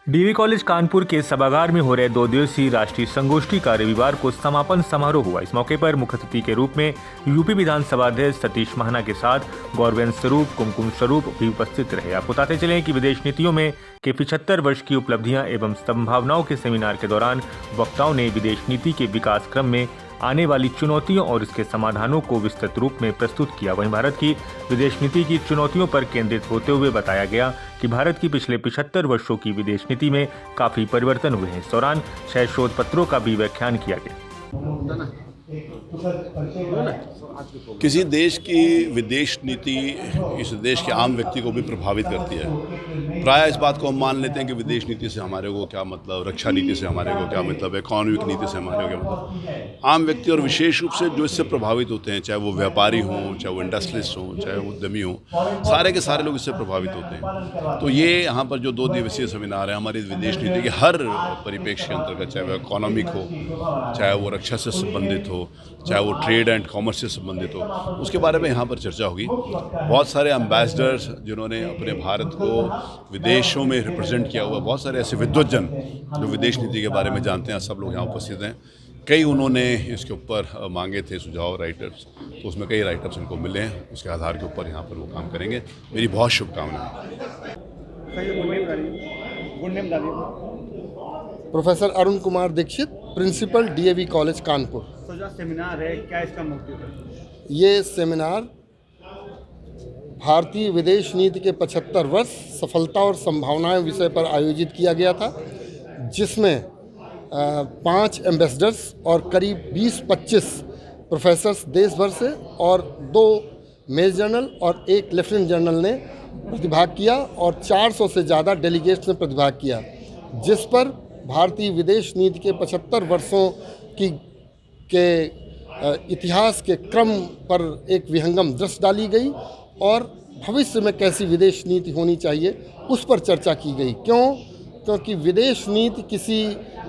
DV college Kanpur के सभागार में हो रहे 2 दिवसीय राष्ट्रीय संगोष्ठी का रविवार को समापन समारोह हुआ। इस मौके पर मुख्य अतिथि के रूप में यूपी विधानसभा अध्यक्ष सतीश महाना के साथ गौरवेंद्र स्वरूप, कुमकुम स्वरूप भी उपस्थित रहे। आपको बताते चलें कि विदेश नीतियों में के 75 वर्ष की उपलब्धियां एवं संभावनाओं के सेमिनार के दौरान वक्ताओं ने विदेश नीति के विकास क्रम में आने वाली चुनौतियों और इसके समाधानों को विस्तृत रूप में प्रस्तुत किया। वहीं भारत की विदेश नीति की चुनौतियों पर केंद्रित होते हुए बताया गया कि भारत की पिछले 75 वर्षों की विदेश नीति में काफी परिवर्तन हुए हैं। इस दौरान 6 शोध पत्रों का भी व्याख्यान किया गया। किसी देश की विदेश नीति इस देश के आम व्यक्ति को भी प्रभावित करती है। प्रायः इस बात को हम मान लेते हैं कि विदेश नीति से हमारे को क्या मतलब, रक्षा नीति से हमारे को क्या मतलब, इकोनॉमिक नीति से हमारे को क्या मतलब। आम व्यक्ति और विशेष रूप से जो इससे प्रभावित होते हैं, चाहे वो व्यापारी हों, चाहे वो इंडस्ट्रियलिस्ट हों, चाहे वो उद्यमी हों, सारे के सारे लोग इससे प्रभावित होते हैं। तो ये यहाँ पर जो 2 दिवसीय सेमिनार है हमारी विदेश नीति के हर परिप्रेक्ष्य के अंतर्गत, चाहे वो इकोनॉमिक हो, चाहे वो रक्षा से संबंधित हो, चाहे वो ट्रेड एंड कॉमर्स से संबंधित हो, उसके बारे में यहाँ पर चर्चा होगी। बहुत सारे एम्बेसडर्स जिन्होंने अपने भारत को विदेशों में रिप्रेजेंट किया हुआ, बहुत सारे ऐसे विद्वज्जन जो विदेश नीति के बारे में जानते हैं, सब लोग यहाँ उपस्थित हैं। कई उन्होंने इसके ऊपर मांगे थे सुझाव, राइटर्स, तो उसमें कई राइटर्स उनको मिले हैं। उसके आधार के ऊपर यहाँ पर वो काम करेंगे। मेरी बहुत शुभकामनाएं। Professor Arun Kumar Dikshit, principal DAV college Kanpur. तो जो सेमिनार है, क्या इसका मोटिव है? ये सेमिनार भारतीय विदेश नीति के 75 वर्ष सफलता और संभावनाएं विषय पर आयोजित किया गया था, जिसमें 5 एम्बेसडर्स और करीब 20-25 प्रोफेसर्स देश भर से और 2 मेजर जनरल और 1 लेफ्टिनेंट जनरल ने प्रतिभाग किया और 400 से ज़्यादा डेलीगेट्स ने प्रतिभाग किया, जिस पर भारतीय विदेश नीति के 75 वर्षों के इतिहास के क्रम पर एक विहंगम दृष्टि डाली गई और भविष्य में कैसी विदेश नीति होनी चाहिए उस पर चर्चा की गई। क्योंकि विदेश नीति किसी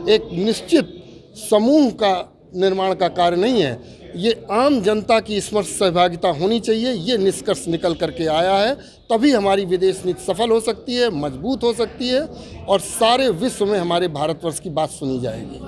एक निश्चित समूह का निर्माण का कार्य नहीं है, ये आम जनता की इसमें सहभागिता होनी चाहिए। ये निष्कर्ष निकल करके आया है, तभी हमारी विदेश नीति सफल हो सकती है, मजबूत हो सकती है और सारे विश्व में हमारे भारतवर्ष की बात सुनी जाएगी।